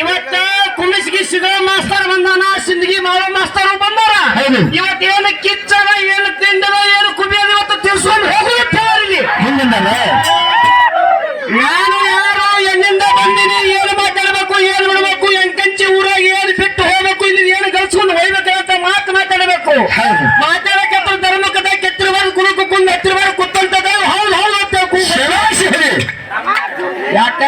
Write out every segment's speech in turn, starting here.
ಇವತ್ತ ಕುಮಿಸ್ಗಿ ಸಿಗೋ ಮಾಸ್ತರ್ ಬಂದಾನ, ಸಿಂದಗಿ ಮಾವ ಮಾಸ್ತರ್ ಬಂದಾರ. ಇವತ್ತು ಏನು ಕಿಚ್ಚದ, ಏನು ತಿಂಡದ, ಏನು ಕುಬಿಯದ ಇವತ್ತು ತಿರ್ಸ್ಕೊಂಡು ಹೋಗುತ್ತೇವೆ. ನಾನು ಯಾರು, ಎಲ್ಲಿಂದ ಬಂದಿನಿ, ಏನು ಮಾತಾಡಬೇಕು, ಏನು ಬಿಡಬೇಕು, ಎಂಕಂಚಿ ಊರಾಗ ಏನು ಬಿಟ್ಟು ಹೋಗ್ಬೇಕು, ಇಲ್ಲಿ ಏನು ಗಳಿಸ್ಕೊಂಡು ಹೋಗ್ಬೇಕಂತ ಮಾತಾಡಬೇಕು. ಮಾತಾಡಕ್ಕೆ ಧರ್ಮಕತೆ ಕೆತ್ತಿರಬಾರ್ದು, ಕುಣಕು ಕುಂದು ಎತ್ತಿರಬಾರ್ದು, ಕುತ್ತಂತದ. ಹೌದು ಹೌದು ಅಂತ ಯಾಕ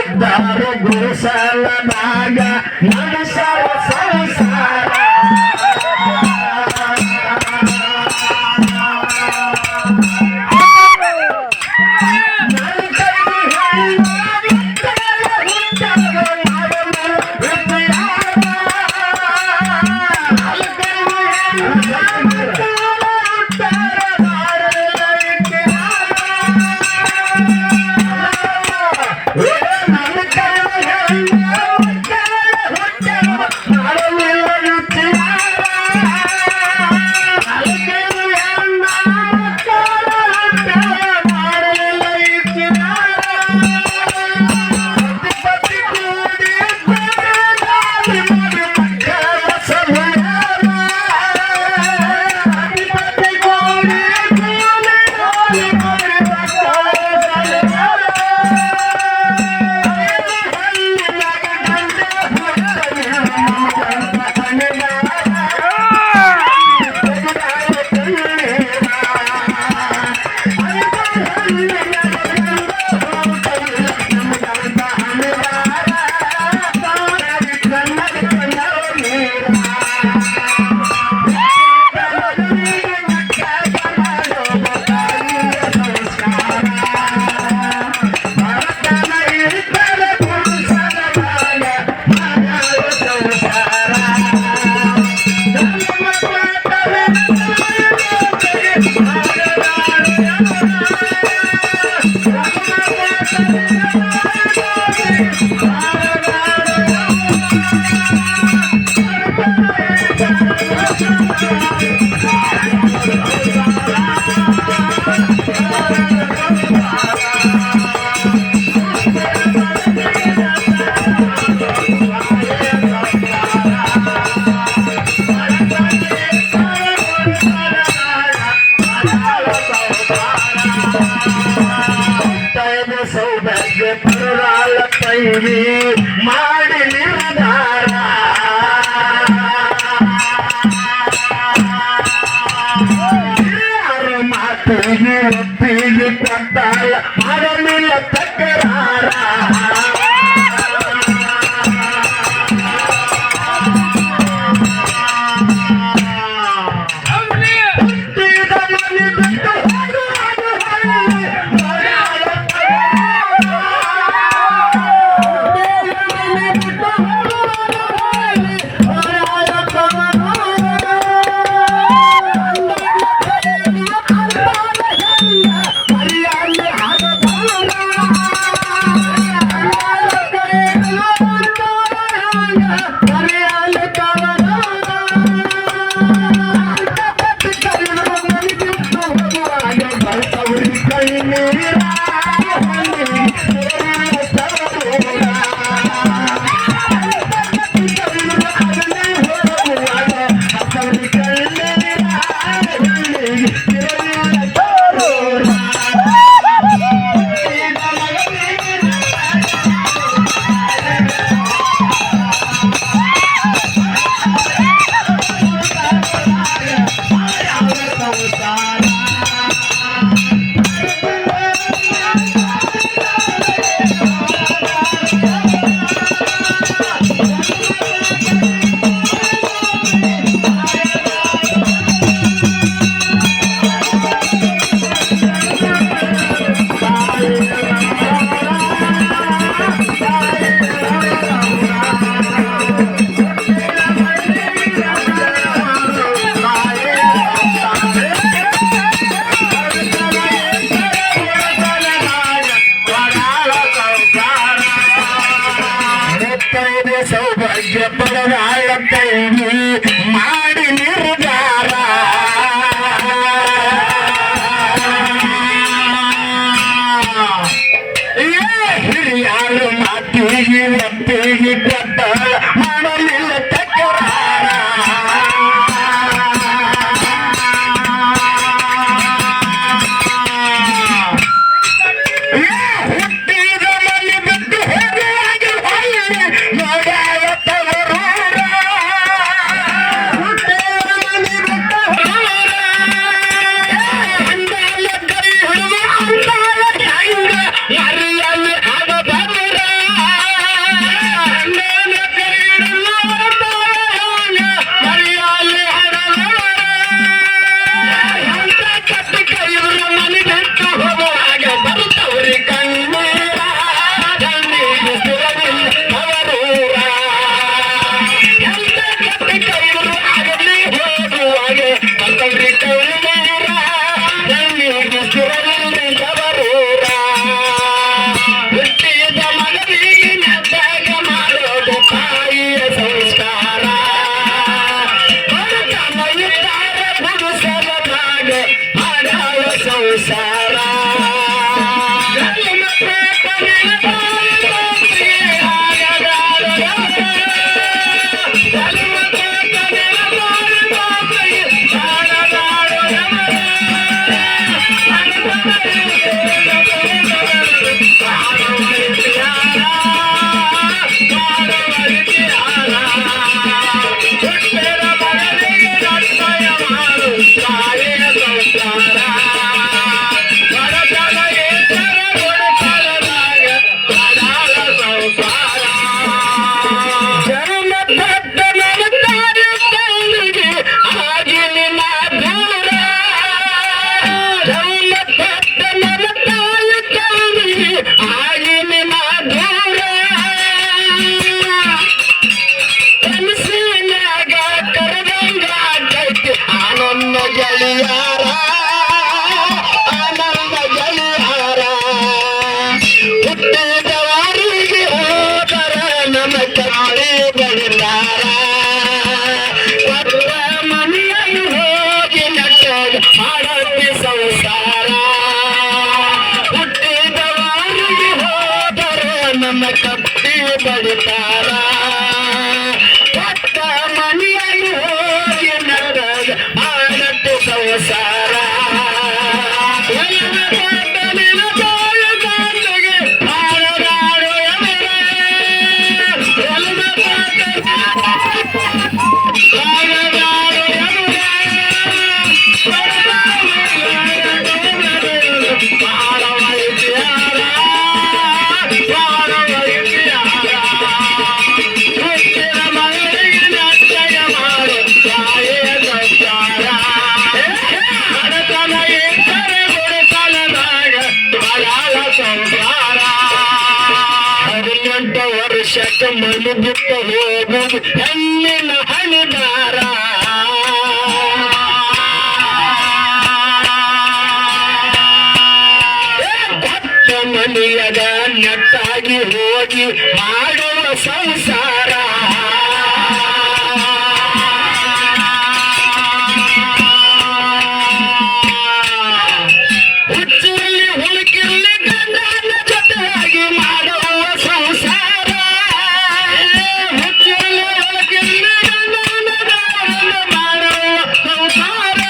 ಇದ್ದಾರೆ ಗುರುಸಲನಾಗ ನಡೆಸವ ಸಂಸಾರ ಸೌಭಾಗ್ಯ ಪರರಾಳ ಕೈವಿ ಮಾಡಿ ನಿರ್ಧಾರ ಯಾರ ಮಾತಿಗೆ ಒಪ್ಪಿಗೆ ಕೊಟ್ಟಾಳ ಮಾಡಲಿಲ್ಲ ತಕರಾರ ಸೌಭಾಗ್ಯ ಪರರಾಳ ಕೈವಿ ಮಾಡಿ ನಿರ್ಧಾರ ಹಿರಿಯಾಳು ಮಾತಿಗೆ ಒಪ್ಪಿಗೆ ಕೊಟ್ಟಾಳ ಮಾಡಲಿಲ್ಲ ತಕರಾರ ಹುಟ್ಟಿದವರಿಗೆ ಹೋದರ ನಮ್ಮ ಕಾಳಿ ಬೆಳಿತಾರ ಕೊಟ್ಟ ಮನೆಯಲ್ಲಿ ಹೋಗಿ ನಟ್ಟಗ ಮಾಡಕ್ಕೆ ಸಂಸಾರ ಹುಟ್ಟಿದವರಿಗೆ ಹೋದರ ನಮ್ಮ ಕಟ್ಟಿ ಬೆಳಿತಾರ ಕೊಟ್ಟ ಮನೆಯಲ್ಲಿ ಹೋಗಿ ನಟ್ಟಗ ಮಾಡಕ್ಕೆ ಸಂಸಾರ ವರ್ಷಕ್ಕೆ ಮನೆ ಬಿಟ್ಟು ಹೋಗುವುದು ಹೆಣ್ಣಿನ ಹಣಿದಾರ ಭಕ್ತ ಮನೆಯದ ನೆಟ್ಟಾಗಿ ಹೋಗಿ ಮಾಡುವ ಸಂಸಾರ ಹುಚ್ಚಲ್ಲಿ ಹುಡುಕಿರ್ಲಿ ಗಂಡನ ಜೊತೆಯಾಗಿ ಮಾಡುವ ಸಂಸಾರ ಹುಚ್ಚಲ್ಲಿ ಹುಡುಕಿರ್ಲಿ ಗಂಡನ ಮಾಡುವ ಸಂಸಾರ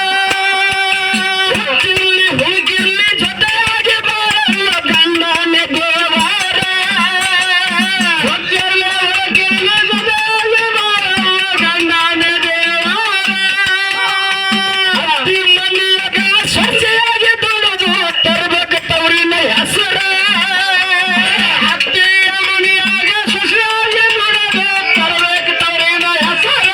ಹುಚ್ಚಲ್ಲಿ ಹುಡುಕಿರ್ಲಿ ಜೊತೆಯಾಗಿ ಮಾಡುವ ಗಂಡನ ದೇವಾರ ಹುಚ್ಚಲ್ಲಿ ಹುಡುಕಿರ್ಲಿ ಜೊತೆಯಾಗಿ ಮಾಡುವ ಗಂಡನ ದೇವಾರ ಹತ್ತಿ ಮನೆಯಾಗ ಸೊಸೆಯಾಗಿ ದುಡಿದು ತರಬೇಕು ತವರಿನ ಹೆಸರ ಹತ್ತಿಯ ಮನೆಯಾಗ ಸೊಸೆಯಾಗಿ ದುಡಿದು ತರಬೇಕು ತವರಿನ ಹೆಸರ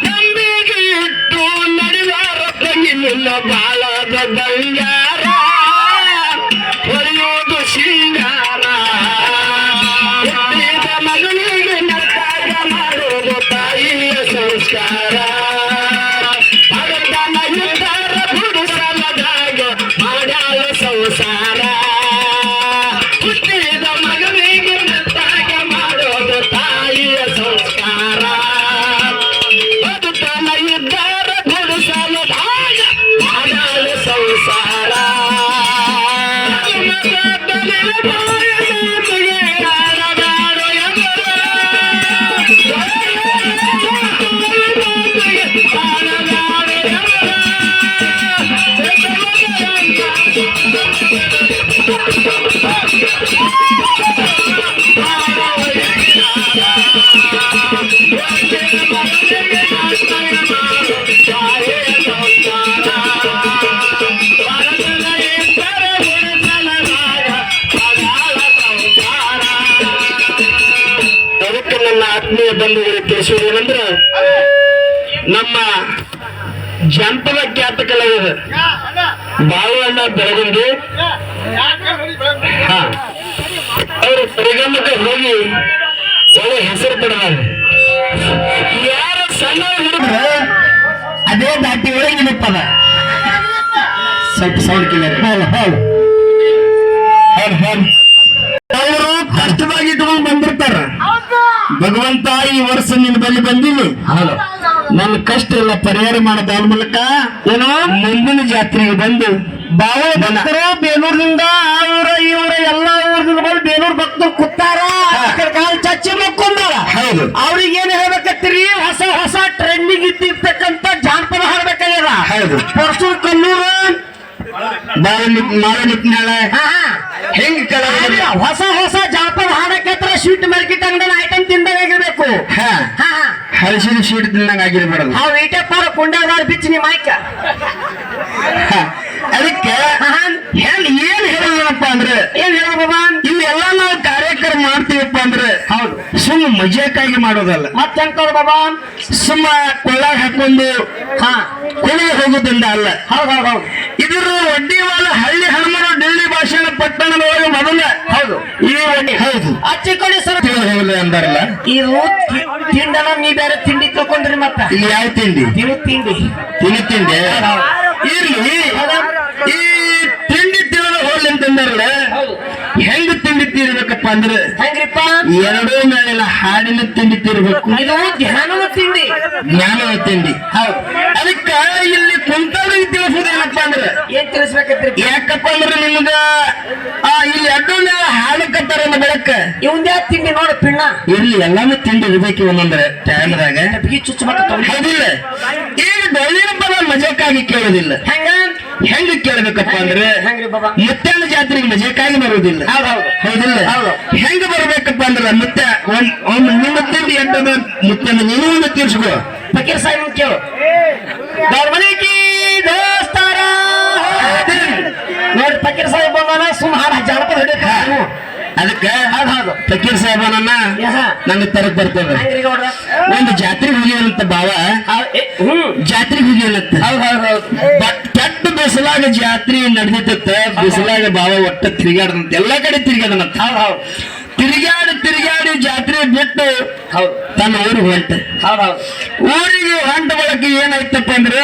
ನಂಬಿಕೆ ಇಟ್ಟು ನಡೆದಾರ ತಂಗಿನಿಲ್ಲ ಬಾಳದ ಬಂಗಾರ ಹೊರೆಯುವುದು ಶೃಂಗಾರ ಹುಟ್ಟಿದ ಮಗನಿಗೆ ನರ್ತಾಗ ಮಾಡುವುದು ತಾಯಿಯ ಸಂಸ್ಕಾರ ಭಗತನ ಇದ್ದಾರ ಗುಡಿಸಲದಾಗ ಮಾಡ್ಯಾಳ ಸಂಸಾರ ಹುಟ್ಟಿದ ಮಗನಿಗೆ ನರ್ತಾಗ ಮಾಡೋದು ತಾಯಿಯ ಸಂಸ್ಕಾರ ಬದುಕನ ಇದ್ದಾರ ಗುಡಿಸಲದಾಗ ಮಾಡ್ಯಾಳ ಸಂಸಾರ ಅದಕ್ಕೆ ನನ್ನ ಆತ್ಮೀಯ ಬಂಧುಗಳಿಗೆ ತಿಳಿಸುವುದೇನೆಂದ್ರೆ ನಮ್ಮ ಜನಪದ ಖ್ಯಾತ ಕಲಾವಿದ ಬಾಳಣ್ಣ ಬೆಳಗುಂದಿ ಅವರು ಪರಿಗಮಕ್ಕೆ ಹೋಗಿ ಒಳ್ಳೆ ಹೆಸರು ಪಡೆದಾರೆ ಯಾರ ಸಣ್ಣ ಹುಡುಗರು ಅದೇ ದಾಟಿ ಒಳಗೆ ನೆನಪದ ಸ್ವಲ್ಪ ಸೌಂಡ್ ಕೇಳಿದ್ರೆ ಅವರು ಕಷ್ಟವಾಗಿ ಇಟ್ಕೊಂಡು ಬಂದಿರ್ತಾರ ಭಗವಂತ ಈ ವರ್ಷ ನಿನ್ನ ಬಳಿ ಬಂದೀನಿ ನನ್ನ ಕಷ್ಟ ಎಲ್ಲ ಪರಿಹಾರ ಮಾಡೋದ್ರ ಮೂಲಕ ಏನೋ ಮುಂದಿನ ಜಾತ್ರೆಗೆ ಬಂದು ಬಾವ ಭಕ್ತರು ಬೇಲೂರಿನಿಂದ ಆ ಊರ ಈ ಊರ ಎಲ್ಲಾ ಊರಿಂದ ಬಂದು ಬೇಲೂರು ಭಕ್ತರು ಕೂತಾರ ಕಾಲ್ ಚಚ್ಚಿ ಮಕ್ಕೊಂಡಾರ ಹೌದು ಅವ್ರಿಗೆ ಏನ್ ಹೇಳ್ಬೇಕತ್ತೀರಿ ಹೊಸ ಹೊಸ ಟ್ರೆಂಡಿಂಗ್ ಇದ್ದಿರ್ತಕ್ಕಂತ ಜಾನಪದ ಹಾಡ್ಬೇಕಾಗ್ಯದ ಹೌದು ಪರಸೂರು ಕಲ್ಲೂರು ಹೆಂಗ್ ಕಲ ಹೊಸ ಹೊಸ ಜಾನಪದ ಹಾಡಕ್ಕೆ ಸ್ವೀಟ್ ಮಾರ್ಕೆಟ್ ಅಂಗಡಿ ಐಟಮ್ ತಿಂದಾಗಿರ್ಬೇಕು ಹಲಸಿನ ಸ್ವೀಟ್ ತಿಂದಂಗ ಆಗಿರ್ಬಾರ್ದು ಅವ್ ಈಟಪ್ಪಾರ ಕುಂಡಾದಾರ ಬಿಚ್ಚಿ ನಿಮ್ಮ ಆಯ್ಕ ಅದಕ್ಕೆ ಏನ್ ಹೇಳೋದಪ್ಪ ಅಂದ್ರೆ ಏನ್ ಹೇಳ ಬಾಬಾ ಇವೆಲ್ಲ ನಾವು ಕಾರ್ಯಕ್ರಮ ಮಾಡ್ತೀವಪ್ಪ ಅಂದ್ರೆ ಹೌದು ಸುಮ್ಮ ಮಜಾಕಾಗಿ ಮಾಡೋದಲ್ಲ ಮತ್ತೆ ಹೆಂಗ್ ಬಾಬಾ ಸುಮ್ಮ ಕೊಳ್ಳಾಗ ಹಾಕೊಂಡು ಹಾ ಕುಣಿದು ಹೋಗೋದ್ರಿಂದ ಅಲ್ಲ ಹೌದು ಹೌದು ಹೌದು ಇದ್ರ ಒಡ್ಡಿವಾಲ ಹಳ್ಳಿ ಹನುಮರು ಡೆಲ್ಲಿ ಭಾಷಣ ಪಟ್ಟಣದೊಳಗೆ ಮೊದಲ ಹೌದು ಈ ಒಡ್ಡಿ ಹೌದು ಅಚ್ಚಿ ಕೊಡಿ ಸರ್ ಹೋಗಲ್ಲ ಅಂದಾರಲ್ಲ ಇದು ತಿಂಡನ ನೀ ಬೇರೆ ತಿಂಡಿ ತಕೊಂಡ್ರಿ ಮತ್ತ ಇಲ್ಲಿ ಯಾವ ತಿಂಡಿ ತಿಂಡಿ ತಿಂಡಿ ಇರ್ಲಿ ಈ ತಿಂಡಿ ತಿಳಿದ ಹೋಗ್ಲಿ ಅಂತಂದಾರಲ್ಲ ಹೆಂಗ್ ತಿಂಡಿ ತೀರ್ಬೇಕಪ್ಪ ಅಂದ್ರೆ ಹೆಂಗ್ರಿಪ್ಪ ಎರಡೂ ಮೇಲೆಲ್ಲ ಹಾಡಿನ ತಿಂಡಿ ತೀರ್ಬೇಕು ಇದು ಧ್ಯಾನದ ತಿಂಡಿ ಜ್ಞಾನದ ತಿಂಡಿ ಹೌದು ಅದಕ್ಕ ಇಲ್ಲಿ ಕುಂತವ್ರಿಗೆ ತಿಳಿಸೋದೇನಪ್ಪ ಅಂದ್ರೆ ಏನ್ ತಿಳಿಸ್ಬೇಕತ್ರಿ ಯಾಕಪ್ಪ ಅಂದ್ರೆ ನಿಮ್ಗ ಇಲ್ಲಿ ಎರಡೂ ಮೇಲೆ ಹಾಡಕತ್ತಾರ ಬೆಳಕ ಇವಂದ್ಯಾ ತಿಂಡಿ ನೋಡು ಪಿಣ್ಣ ಇರ್ಲಿ ಎಲ್ಲಾನು ತಿಂಡಿ ಇರ್ಬೇಕು ಒಂದೊಂದ್ರೆ ಟೈಮ್ದಾಗ ಚುಚ್ಚು ಮತ್ತೆ ಹೌದಿಲ್ಲ ಈಗ ಡೊಳ್ಳಿನ ಪದ ಮಜಕ್ಕಾಗಿ ಕೇಳೋದಿಲ್ಲ ಹೆಂಗ ಕೇಳ್ಬೇಕಪ್ಪ ಅಂದ್ರೆ ಹೆಂಗ್ರಿ ಬಾಬಾ ಮುತ್ತನ ಜಾತ್ರೆಗೆ ಮಜಕ್ಕಾಗಿ ಬರುವುದಿಲ್ಲ ಹೌದಿಲ್ಲ ಹೆಂಗ ಬರ್ಬೇಕಪ್ಪ ಅಂದ್ರೆ ಮುತ್ತ ನಿಮ್ಮ ತಿಂಡಿ ಎಂಟದ ಮುತ್ತನ ನೀನು ಒಂದು ತೀರ್ಸ್ಕೋ ಫಕೀರ್ ಸಾಹೇಬ್ ಕೇಳು ಗೌರ್ಮನಿಕಿ ದೋಸ್ತಾರ ನೋಡಿ ಫಕೀರ್ ಸಾಹೇಬ್ ಬಂದಾನ ಸುಮಾರು ಜಾನಪದ ಹಿಡಿತ ಅದಕ್ಕ ಫಕೀರ್ ಸಾಹೇಬನನ್ನ ನಂಗೆ ತರಕ್ ಬರ್ತದ ಒಂದು ಜಾತ್ರೆಗೆ ಹೋಗಿದಂತ ಬಾವ ಜಾತ್ರೆಗೆ ಹೋಗಿಲ್ಲತ್ತ ಕೆಟ್ಟ ಬಿಸಿಲಾಗ ಜಾತ್ರೆ ನಡೆದಿತ್ತ ಬಿಸಿಲಾಗ ಬಾವ ಒಟ್ಟ ತಿರುಗಾಡದಂತ ಎಲ್ಲಾ ಕಡೆ ತಿರುಗಾಡನಂತ ತಿರುಗಾಡಿ ಜಾತ್ರೆ ಬಿಟ್ಟು ತನ್ನ ಊರಿಗೆ ಹೊಂಟ ಊರಿಗೆ ಹೊಂಟ ಬಳಕ ಏನಾಯ್ತಪ್ಪ ಅಂದ್ರ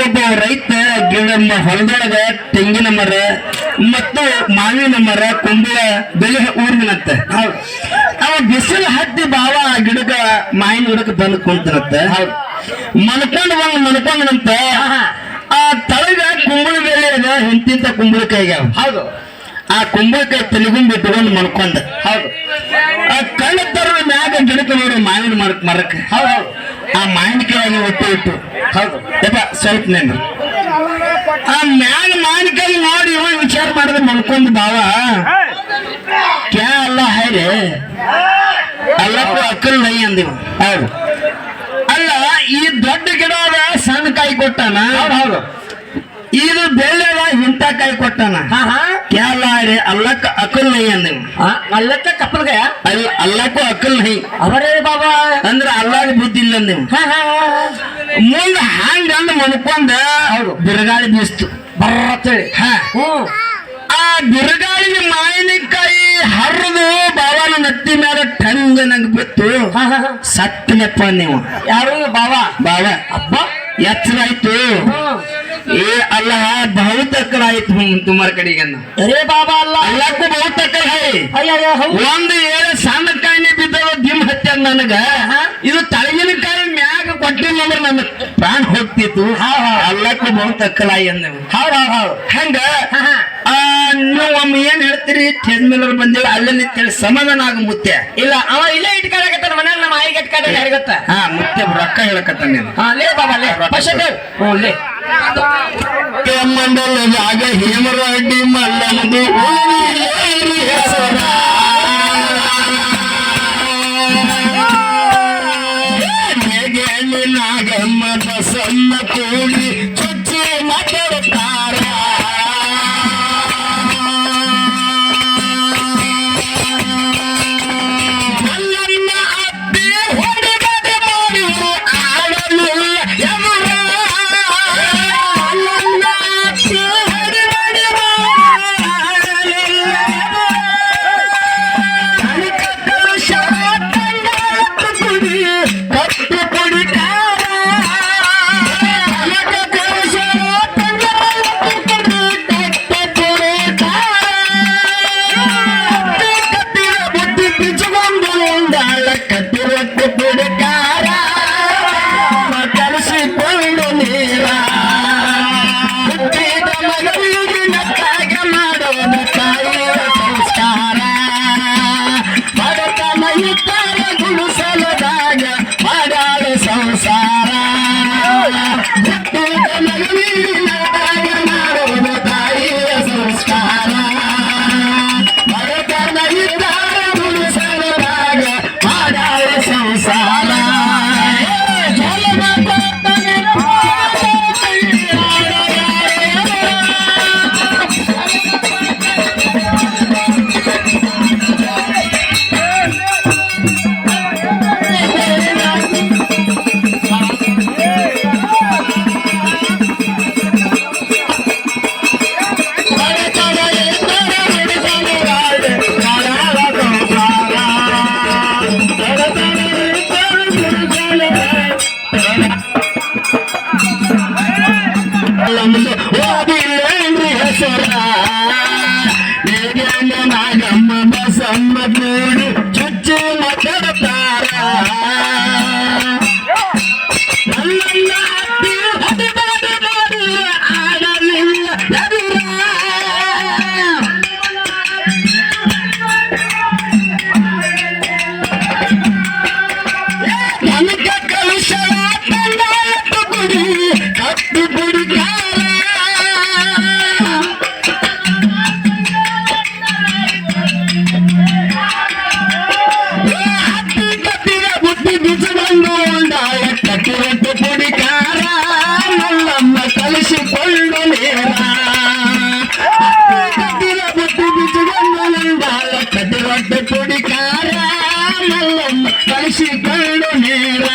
ಒಬ್ಬ ರೈತ ಗಿಡ ಹೊಲದೊಳಗ ತೆಂಗಿನ ಮರ ಮತ್ತು ಮಾವಿನ ಮರ ಕುಂಬಳ ಬೆಳೆ ಊರಿನಂತ ಅವ ಬಿಸಿಲು ಹತ್ತಿ ಬಾವ ಆ ಗಿಡಕ ಮಾವಿನ ಗಿಡಕ್ಕೆ ಬಂದು ಕುಂತನಂತ ಮನ್ಕೊಂಡಂತ ಆ ತಳಗ ಕುಂಬಳ ಬೆಳೆ ಅದ ಇಂತಿಂತ ಕುಂಬಳಕಾಯಿಗೆ ಹೌದು ಆ ಕುಂಬಳಕಾಯಿ ತೆಲಿಗುಂಬ್ ಇಟ್ಕೊಂಡು ಮನ್ಕೊಂಡ ಹೌದು ಆ ಕಣ್ಣ ತರದ ಮ್ಯಾಗ ಗಿಡಕ್ಕೆ ನೋಡಿ ಮಾವಿನ ಮರಕ್ಕೆ ಹೌದು ಆ ಮಾವಿನಕಾಯಿ ಇಟ್ಟು ಹೌದು ಯಪ್ಪ ಸ್ವಲ್ಪ ನೆನ್ರಿ ಆ ಮ್ಯಾಗ ಮಾವಿನಕಾಯಿ ನೋಡಿ ವಿಚಾರ ಮಾಡಿದ್ರೆ ಮನ್ಕೊಂಡ್ ಬಾವ ಕ್ಯಾ ಅಲ್ಲ ಹೈರೆ ಅಲ್ಲಪ್ಪ ಅಕ್ಕಲ್ ನೈ ಅಂದಿವ ಹೌದು ಅಲ್ಲ ಈ ದೊಡ್ಡ ಗಿಡ ಅದ ಸಣ್ಣ ಕಾಯಿ ಕೊಟ್ಟಾನ ಹೌದು ಇದು ಬೆಳೆದ ಇಂಥ ಕಾಯಿ ಕೊಟ್ಟಾನ ಕ್ಯಾಲ ಅಲ್ಲಕ್ಕ ಅಕ್ಕಲ್ ನೈ ಅಂದಿವ ಅಲ್ಲಕ್ಕ ಕಪ್ಪಲ್ಗ ಅಲ್ಲಕ್ಕೂ ಅಕ್ಕಲ್ ನೈ ಅವರೇ ಬಾಬಾ ಅಂದ್ರ ಅಲ್ಲಾಗ ಬುದ್ಧಿ ಇಲ್ಲ ಅಂದಿವ ಮುಂದ ಹಂಗ ಅಂದ ಮನ್ಕೊಂಡ ಹೌದು ಬಿರುಗಾಳಿ ಬೀಸ್ತು ಬರ್ತೇಳಿ ಆ ಬಿರುಗಾಳಿಗೆ ಮಾವಿನಕಾಯಿ ಹರಿದು ಬಾವನ ನತ್ತಿ ಮೇಲೆ ಟಂಗ ನಂಗೆ ಬಿತ್ತು ಸತ್ತನೆಪ್ಪ ನೀವು ಯಾರು ಬಾವ ಅಬ್ಬ ಎಚ್ಚರ ಆಯ್ತು ಏ ಅಲ್ಲ ಬಹುತ ಅಕ್ಕಡ ಆಯ್ತು ತುಮಾರ ಕಡೆಗೆ ಅರೇ ಬಾಬಾ ಅಲ್ಲ ಅಲ್ಲಕ್ಕೂ ಬಹುತ ಅಕ್ಕಡ ಒಂದು ಏಳು ಸಣ್ಣ ಕಾಯಿಲೆ ಬಿದ್ದವ ದಿಮ್ ಹತ್ಯ ನನಗ ಇದು ತಳಗಿನ ಕಾಯಿ ಮ್ಯಾಗ ಕೊಟ್ಟಿಲ್ಲ ಅಂದ್ರೆ ನನ್ನ ಪ್ರಾಣ ಹೋಗ್ತಿತ್ತು ಅಲ್ಲಕ್ಕೂ ಬಹುತ ಅಕ್ಕಲಾಯಿ ಅಂದ ಹಂಗ ನೀವು ಒಮ್ಮೆ ಏನ್ ಹೇಳ್ತೀರಿ ಸ್ಟೇಜ್ ಮೇಲೆ ಬಂದಿಲ್ಲ ಅಲ್ಲೇ ನಿಂತೇಳಿ ಸಮಾಧಾನ ಆಗ ಮುತ್ಯ ಇಲ್ಲ ಅವ ಇಲ್ಲೇ ಇಟ್ಕೊಳಕತ್ತಾನ ಮನೇಲಿ ನಮ್ಮ ಆಯಿಗೆ ಇಟ್ಕೊಂಡ ಯಾರಿಗೊತ್ತ ಮುತ್ಯ ರೊಕ್ಕ ಹೇಳಕತ್ತ ನೀನು ಲೇ ಬಾಬಾ ಲೇ ಲೇ ಮಂಡಲದಾಗ ಹೇಮರಾಡಿ ಮಲ್ಲನದು ಹೆಸರ ನಾಗಮ್ಮ ಬಸಮ್ಮ ಕೂಡಿ ಚುಚ್ಚಿ ಮಾತಾಡುತ್ತಾರ ಮಲ್ಲಮ್ಮ ಅಪ್ಪಿ ಹೊಡೆದ ಮಾಡಿರು ಆಡಲಿಲ್ಲ ಎಮರ ಮಲ್ಲಮ್ಮ ಕಳಿಸಿಕೊಂಡು ನೇರ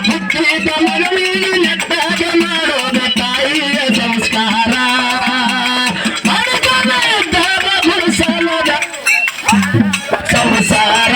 ಹುಟ್ಟಿದ ಮಗನಿಗೆ ನೆಟ್ಟಾಗ ಮಾಡೋದ ತಾಯಿಯ ಸಂಸ್ಕಾರ ಮಡಕನ ಇದ್ದಾಗ ಗುಡಿಸಲದ ಸಂಸಾರ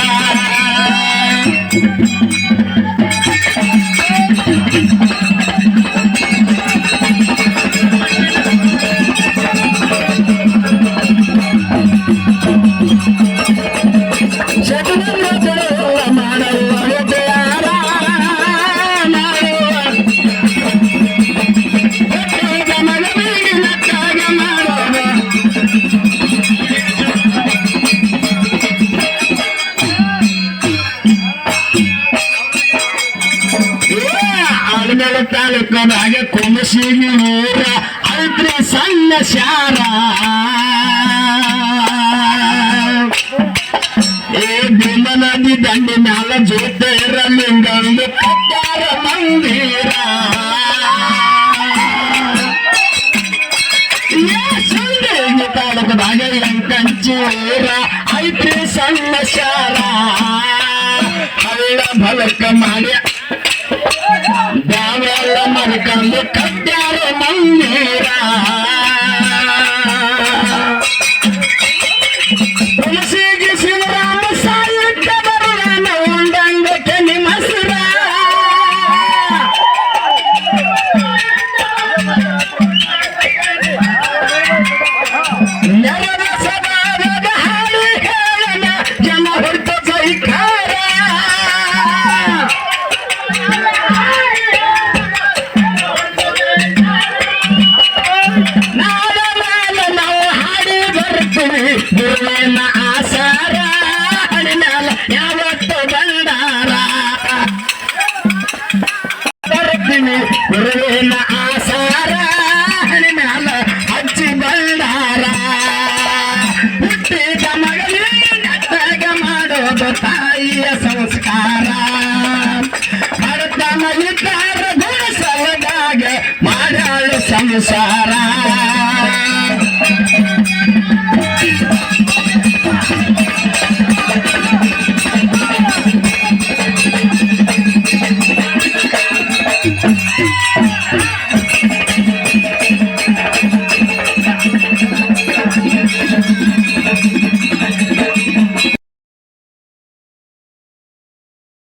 ತಾಲೂಕದಾಗ ಕುಮಸಿಗಿ ಊರ ಐತ್ರಿ ಸಣ್ಣ ಶಾರ ಏ ಭೀಮ ನದಿ ದಂಡಿ ಮ್ಯಾಲ ಜ್ಯೋತಿರಲಿಂಗಂದು ಕಟ್ಟಾರ ಮಂದಿರ ಸಂದೇಗಿ ತಾಲೂಕದಾಗ ಎಂಕಂಚಿ ಊರ ಐತ್ರಿ ಸಣ್ಣ ಶಾರ ಹಳ್ಳ ಬಲಕ ಮಾಡಿ ದಾವೆಲ್ಲ ಮರ್ಕಂದು ಕಟ್ಟ್ಯಾರ ಮಂದಿರ ತುಳಸಿಗೆ ಶಿವರಾಮ ಸಾಯುತ್ತ ಬರುವನ ಉಂಡಂಗಕ್ಕೆ ನಿಮಸ್ರ ನೆಲದ ಸಭಾದ ಹಾಡು ಹೇಳನ ಜನ ಹೊರತ ಸೈಕಾರ ಗುರುವಿನ ಆಸಾರ ಹಣಿನಾಲ ಯಾವತ್ತು ಬಂಡಾರ ಬರ್ತೀನಿ ಗುರುವಿನ ಆಸಾರ ಹಣಿನಾಲ ಹಚ್ಚಿ ಬಂಡಾರ ಹುಟ್ಟಿದ ಮಗನಿಗೆ ನೆಟ್ಟಾಗ ಮಾಡೋದು ತಾಯಿಯ ಸಂಸ್ಕಾರ ಬಡತನ ಇದ್ದಾರ ಗುಡಿಸಲದಾಗ ಮಾಡಾಳು ಸಂಸಾರ